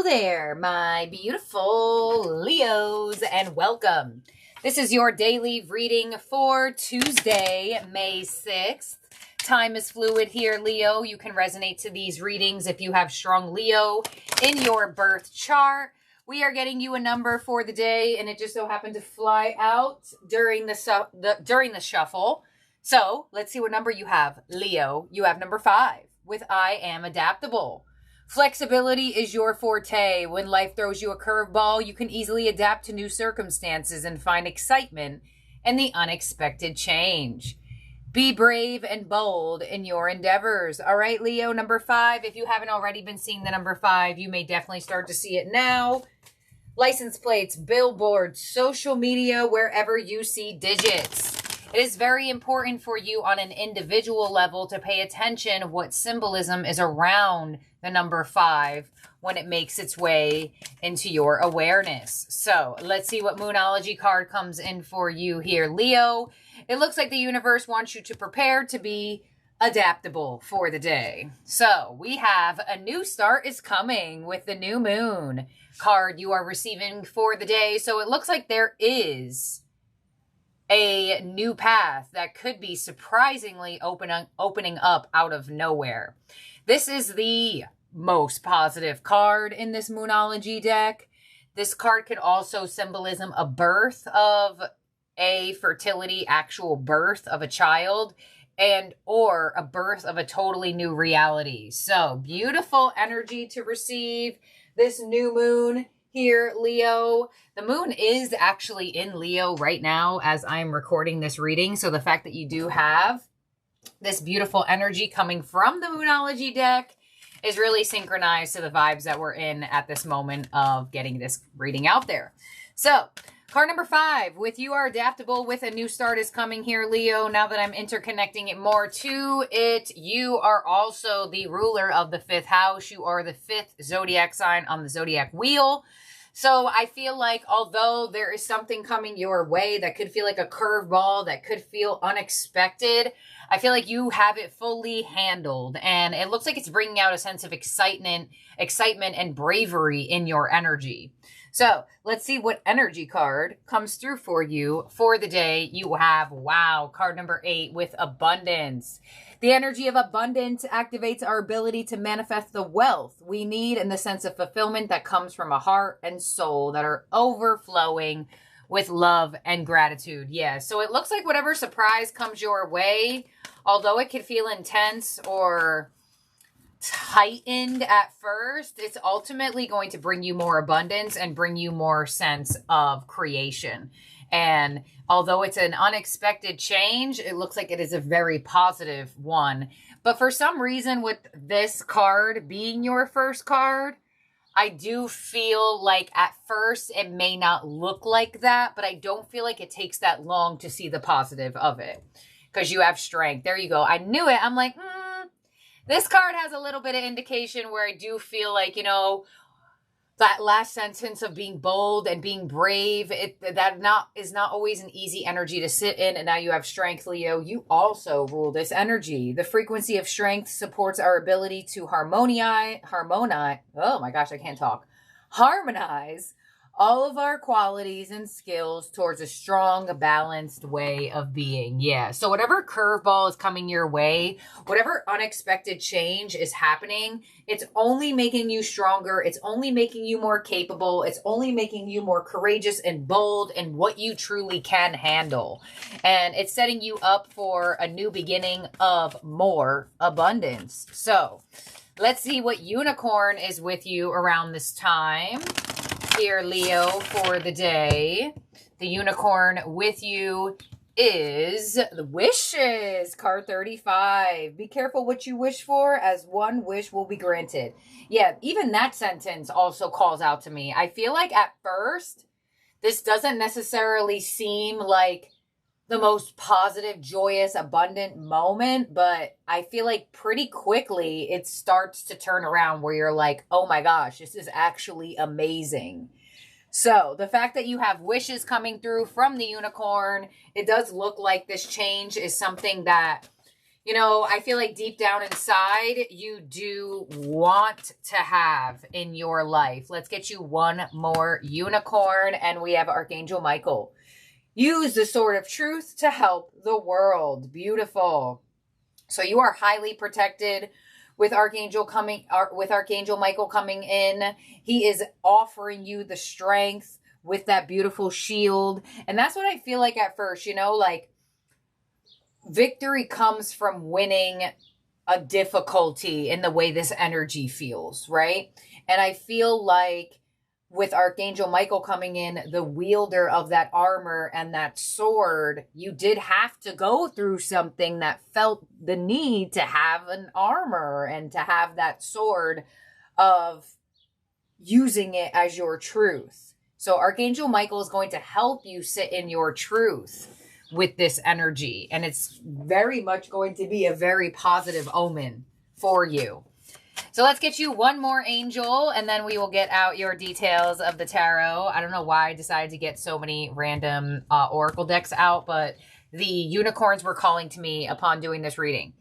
there, my beautiful Leos, and welcome. This is your daily reading for Tuesday, May 6th. Time is fluid here, Leo. You can resonate to these readings if you have strong Leo in your birth chart. We are getting you a number for the day, and it just so happened to fly out during the shuffle. So let's see what number you have. Leo, you have number 5 with I am adaptable. Flexibility is your forte. When life throws you a curveball, you can easily adapt to new circumstances and find excitement in the unexpected change. Be brave and bold in your endeavors. All right, Leo, number 5. If you haven't already been seeing the number 5, you may definitely start to see it now. License plates, billboards, social media, wherever you see digits. It is very important for you on an individual level to pay attention to what symbolism is around the number 5 when it makes its way into your awareness. So let's see what Moonology card comes in for you here, Leo. It looks like the universe wants you to prepare to be adaptable for the day. So we have a new start is coming with the new moon card you are receiving for the day. So it looks like there is a new path that could be surprisingly opening up out of nowhere. This is the most positive card in this Moonology deck. This card could also symbolism a birth of a fertility, actual birth of a child, and or a birth of a totally new reality. So beautiful energy to receive this new moon here, Leo. The moon is actually in Leo right now as I'm recording this reading. So the fact that you do have this beautiful energy coming from the Moonology deck is really synchronized to the vibes that we're in at this moment of getting this reading out there. So card number 5, with you are adaptable with a new start is coming here, Leo. Now that I'm interconnecting it more to it, you are also the ruler of the 5th house. You are the 5th zodiac sign on the zodiac wheel. So I feel like although there is something coming your way that could feel like a curveball, that could feel unexpected, I feel like you have it fully handled. And it looks like it's bringing out a sense of excitement and bravery in your energy. So let's see what energy card comes through for you for the day. You have, wow, card number 8 with abundance. The energy of abundance activates our ability to manifest the wealth we need and the sense of fulfillment that comes from a heart and soul that are overflowing with love and gratitude. Yeah, so it looks like whatever surprise comes your way, although it could feel intense or heightened at first, it's ultimately going to bring you more abundance and bring you more sense of creation. And although it's an unexpected change, it looks like it is a very positive one. But for some reason, with this card being your first card, I do feel like at first it may not look like that, but I don't feel like it takes that long to see the positive of it because you have strength. There you go. I knew it. I'm like, this card has a little bit of indication where I do feel like, that last sentence of being bold and being brave, is not always an easy energy to sit in. And now you have strength, Leo. You also rule this energy. The frequency of strength supports our ability to harmonize all of our qualities and skills towards a strong, balanced way of being. Yeah. So whatever curveball is coming your way, whatever unexpected change is happening, it's only making you stronger. It's only making you more capable. It's only making you more courageous and bold in what you truly can handle. And it's setting you up for a new beginning of more abundance. So let's see what unicorn is with you around this time here, Leo, for the day. The unicorn with you is the wishes, card 35. Be careful what you wish for, as one wish will be granted. Yeah, even that sentence also calls out to me. I feel like at first, this doesn't necessarily seem like the most positive, joyous, abundant moment, but I feel like pretty quickly it starts to turn around where you're like, oh my gosh, this is actually amazing. So the fact that you have wishes coming through from the unicorn, it does look like this change is something that you know, I feel like deep down inside, you do want to have in your life. Let's get you one more unicorn, and we have Archangel Michael. Use the sword of truth to help the world. Beautiful. So you are highly protected with Archangel Michael coming in. He is offering you the strength with that beautiful shield. And that's what I feel like at first, you know, like victory comes from winning a difficulty in the way this energy feels, right? And I feel like with Archangel Michael coming in, the wielder of that armor and that sword, you did have to go through something that felt the need to have an armor and to have that sword of using it as your truth. So Archangel Michael is going to help you sit in your truth with this energy. And it's very much going to be a very positive omen for you. So let's get you one more angel, and then we will get out your details of the tarot. I don't know why I decided to get so many random oracle decks out, but the unicorns were calling to me upon doing this reading.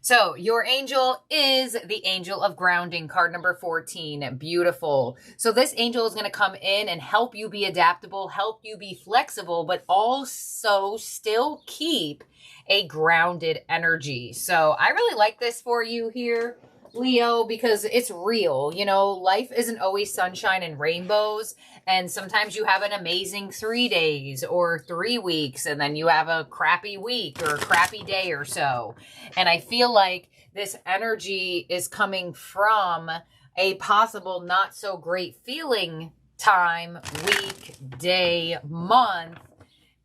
So your angel is the Angel of Grounding, card number 14. Beautiful. So this angel is going to come in and help you be adaptable, help you be flexible, but also still keep a grounded energy. So I really like this for you here, Leo, because it's real. You know, life isn't always sunshine and rainbows. And sometimes you have an amazing 3 days or 3 weeks, and then you have a crappy week or a crappy day or so. And I feel like this energy is coming from a possible not so great feeling time, week, day, month,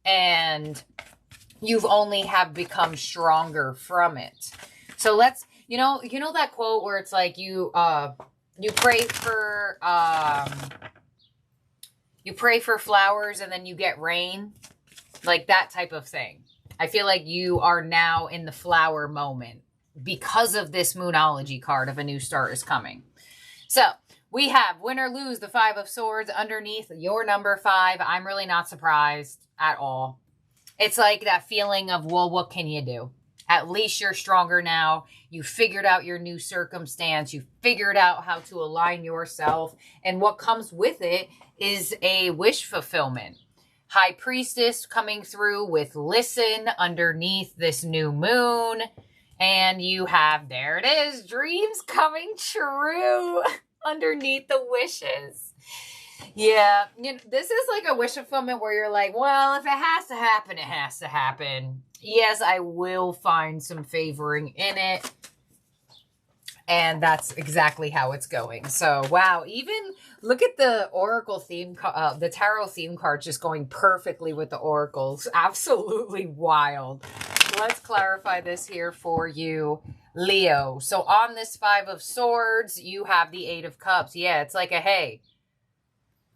and you've only have become stronger from it. So let's, you know that quote where it's like you pray for flowers and then you get rain, like that type of thing. I feel like you are now in the flower moment because of this Moonology card of a new start is coming. So we have win or lose, the 5 of Swords underneath your number 5. I'm really not surprised at all. It's like that feeling of, well, what can you do? At least you're stronger now. You figured out your new circumstance. You figured out how to align yourself. And what comes with it is a wish fulfillment. High Priestess coming through with listen underneath this new moon. And you have, there it is, dreams coming true underneath the wishes. Yeah, you know, this is like a wish fulfillment where you're like, well, if it has to happen, it has to happen. Yes, I will find some favoring in it. And that's exactly how it's going. So, wow, even look at the oracle theme, the tarot theme card just going perfectly with the oracles. Absolutely wild. Let's clarify this here for you, Leo. So on this 5 of Swords, you have the 8 of Cups. Yeah, it's like a, hey,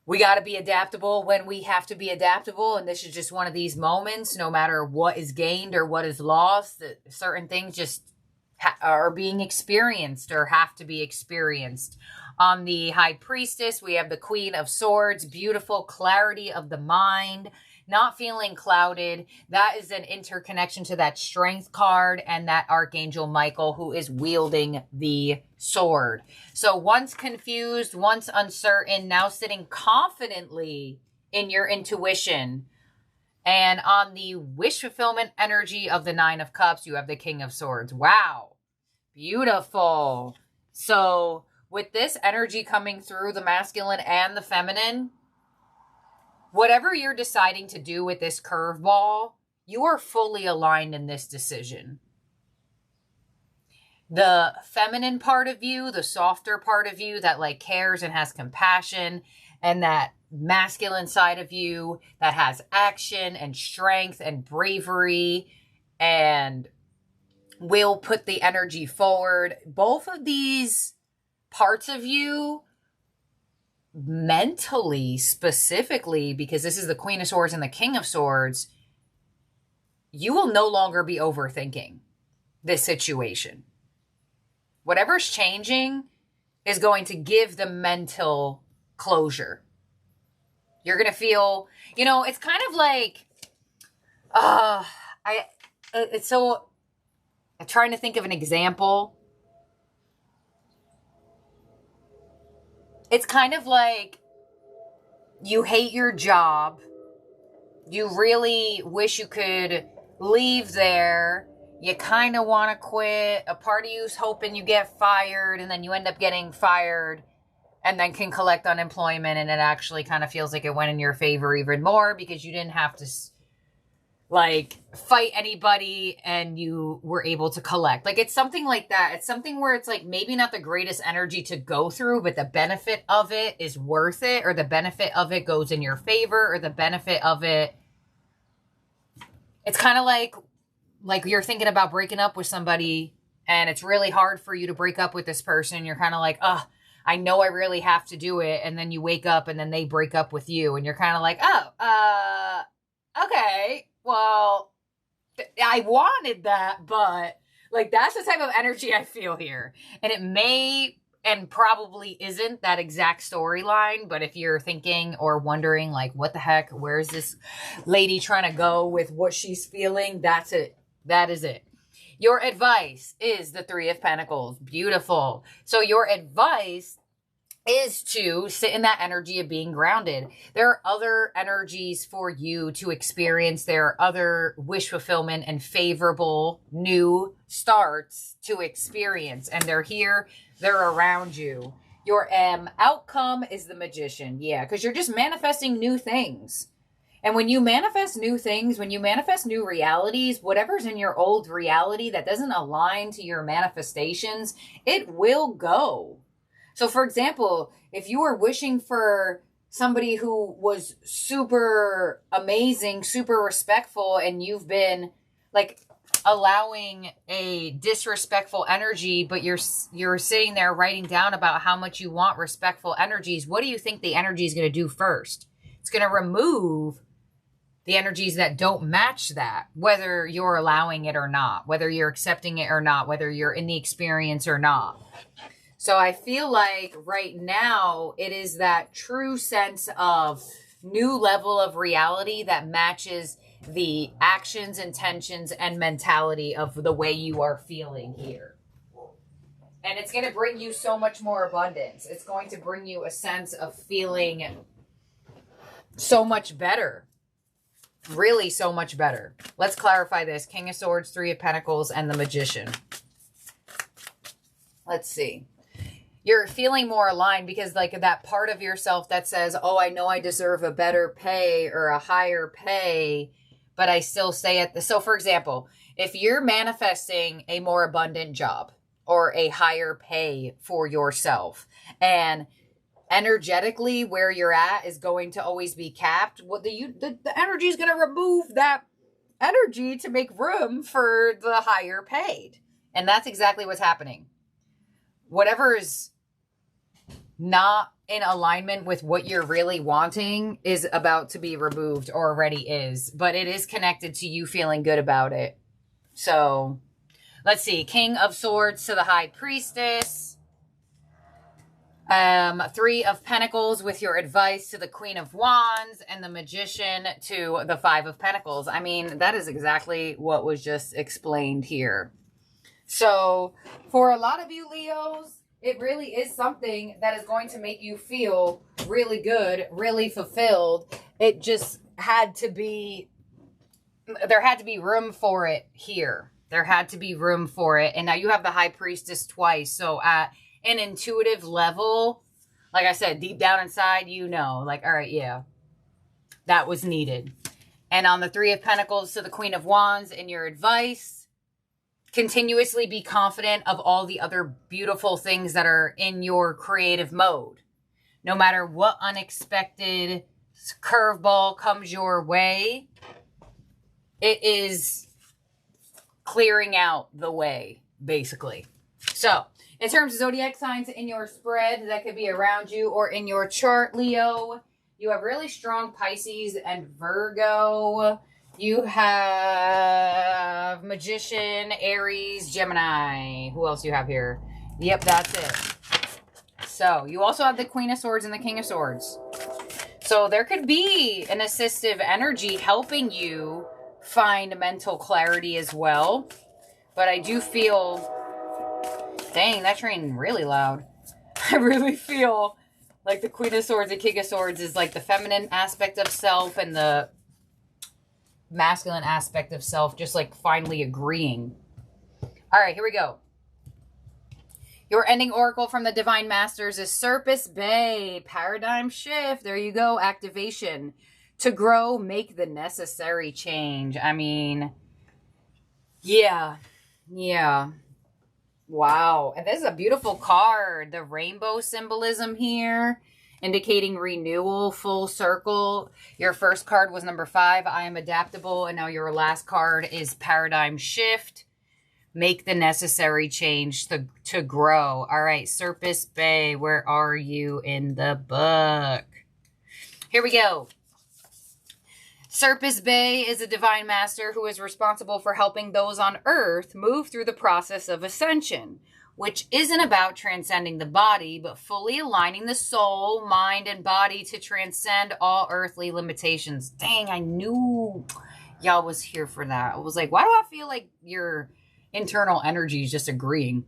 we got to be adaptable when we have to be adaptable. And this is just one of these moments, no matter what is gained or what is lost, that certain things just are being experienced or have to be experienced. On the High Priestess, we have the Queen of Swords, beautiful clarity of the mind, not feeling clouded. That is an interconnection to that Strength card and that Archangel Michael who is wielding the sword. So once confused, once uncertain, now sitting confidently in your intuition. And on the wish fulfillment energy of the 9 of Cups, you have the King of Swords. Wow. Beautiful. So with this energy coming through, the masculine and the feminine, whatever you're deciding to do with this curveball, you are fully aligned in this decision. The feminine part of you, the softer part of you that like cares and has compassion, and that masculine side of you that has action and strength and bravery and will put the energy forward. Both of these parts of you, mentally, specifically, because this is the Queen of Swords and the King of Swords, you will no longer be overthinking this situation. Whatever's changing is going to give the mental closure. You're going to feel, you know, it's kind of like, it's so, I'm trying to think of an example. It's kind of like you hate your job. You really wish you could leave there. You kind of want to quit. A part of you's hoping you get fired, and then you end up getting fired and then can collect unemployment, and it actually kind of feels like it went in your favor even more because you didn't have to like fight anybody and you were able to collect. Like, it's something like that. It's something where it's like maybe not the greatest energy to go through, but the benefit of it is worth it, or the benefit of it goes in your favor, or the benefit of it, it's kind of like you're thinking about breaking up with somebody and it's really hard for you to break up with this person. You're kind of like, oh, I know I really have to do it. And then you wake up and then they break up with you and you're kind of like, oh, okay, well, I wanted that, but like, that's the type of energy I feel here. And it may and probably isn't that exact storyline, but if you're thinking or wondering like, what the heck, where's this lady trying to go with what she's feeling? That's it. That is it. Your advice is the Three of Pentacles. Beautiful. So your advice is to sit in that energy of being grounded. There are other energies for you to experience. There are other wish fulfillment and favorable new starts to experience. And they're here. They're around you. Your outcome is the Magician. Yeah, because you're just manifesting new things. And when you manifest new things, when you manifest new realities, whatever's in your old reality that doesn't align to your manifestations, it will go. So for example, if you were wishing for somebody who was super amazing, super respectful, and you've been like allowing a disrespectful energy, but you're sitting there writing down about how much you want respectful energies, what do you think the energy is going to do first? It's going to remove the energies that don't match that, whether you're allowing it or not, whether you're accepting it or not, whether you're in the experience or not. So I feel like right now it is that true sense of new level of reality that matches the actions, intentions, and mentality of the way you are feeling here. And it's going to bring you so much more abundance. It's going to bring you a sense of feeling so much better. Really so much better. Let's clarify this. King of Swords, Three of Pentacles, and the Magician. Let's see. You're feeling more aligned because like that part of yourself that says, oh, I know I deserve a better pay or a higher pay, but I still stay at the... So for example, if you're manifesting a more abundant job or a higher pay for yourself, and energetically where you're at is going to always be capped, what the energy is going to remove that energy to make room for the higher paid. And that's exactly what's happening. Whatever is not in alignment with what you're really wanting is about to be removed, or already is, but it is connected to you feeling good about it. So let's see. King of Swords to the High Priestess. Three of Pentacles with your advice to the Queen of Wands, and the Magician to the Five of Pentacles. I mean, that is exactly what was just explained here. So for a lot of you Leos, it really is something that is going to make you feel really good, really fulfilled. It just had to be, there had to be room for it here. There had to be room for it. And now you have the High Priestess twice. So at an intuitive level, like I said, deep down inside, you know, like, all right, yeah, that was needed. And on the Three of Pentacles to the Queen of Wands, in your advice, continuously be confident of all the other beautiful things that are in your creative mode. No matter what unexpected curveball comes your way, it is clearing out the way, basically. So, in terms of zodiac signs in your spread that could be around you or in your chart, Leo, you have really strong Pisces and Virgo. You have Magician, Aries, Gemini. Who else do you have here? Yep, that's it. So, you also have the Queen of Swords and the King of Swords. So, there could be an assistive energy helping you find mental clarity as well. But I do feel, dang, that train really loud. I really feel like the Queen of Swords and King of Swords is like the feminine aspect of self and the masculine aspect of self just like finally agreeing. All right, here we go. Your ending oracle from the Divine Masters is Surface Bay. Paradigm shift. There you go. Activation. To grow, make the necessary change. I mean, yeah. Wow. And this is a beautiful card. The rainbow symbolism here, indicating renewal, full circle. Your first card was number 5. I am adaptable. And now your last card is Paradigm shift. Make the necessary change to grow. All right, Surface Bay, where are you in the book? Here we go. Surface Bay is a divine master who is responsible for helping those on Earth move through the process of ascension, which isn't about transcending the body, but fully aligning the soul, mind, and body to transcend all earthly limitations. Dang, I knew y'all was here for that. I was like, why do I feel like your internal energy is just agreeing?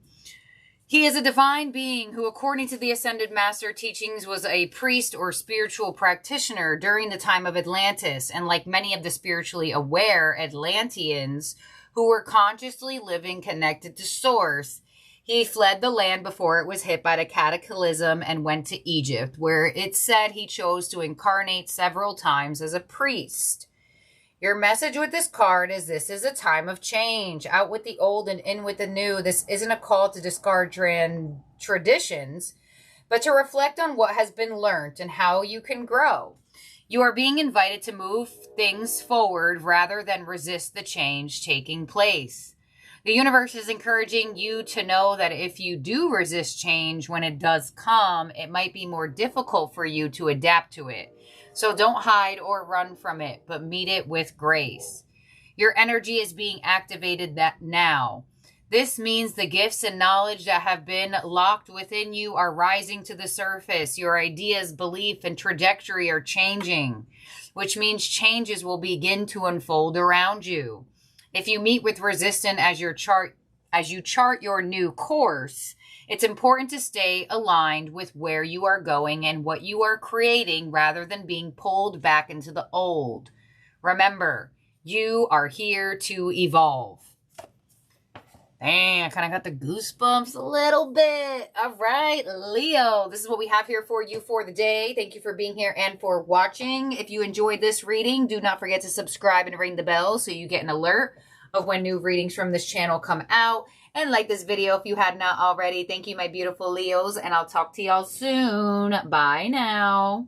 He is a divine being who, according to the Ascended Master teachings, was a priest or spiritual practitioner during the time of Atlantis. And like many of the spiritually aware Atlanteans who were consciously living connected to Source, he fled the land before it was hit by the cataclysm and went to Egypt, where it said he chose to incarnate several times as a priest. Your message with this card is this is a time of change. Out with the old and in with the new. This isn't a call to discard traditions, but to reflect on what has been learned and how you can grow. You are being invited to move things forward rather than resist the change taking place. The universe is encouraging you to know that if you do resist change when it does come, it might be more difficult for you to adapt to it. So don't hide or run from it, but meet it with grace. Your energy is being activated now. This means the gifts and knowledge that have been locked within you are rising to the surface. Your ideas, belief, and trajectory are changing, which means changes will begin to unfold around you. If you meet with resistance as you chart your new course, it's important to stay aligned with where you are going and what you are creating rather than being pulled back into the old. Remember, you are here to evolve. Dang, I kind of got the goosebumps a little bit. All right, Leo, this is what we have here for you for the day. Thank you for being here and for watching. If you enjoyed this reading, do not forget to subscribe and ring the bell so you get an alert of when new readings from this channel come out. And like this video if you had not already. Thank you, my beautiful Leos, and I'll talk to y'all soon. Bye now.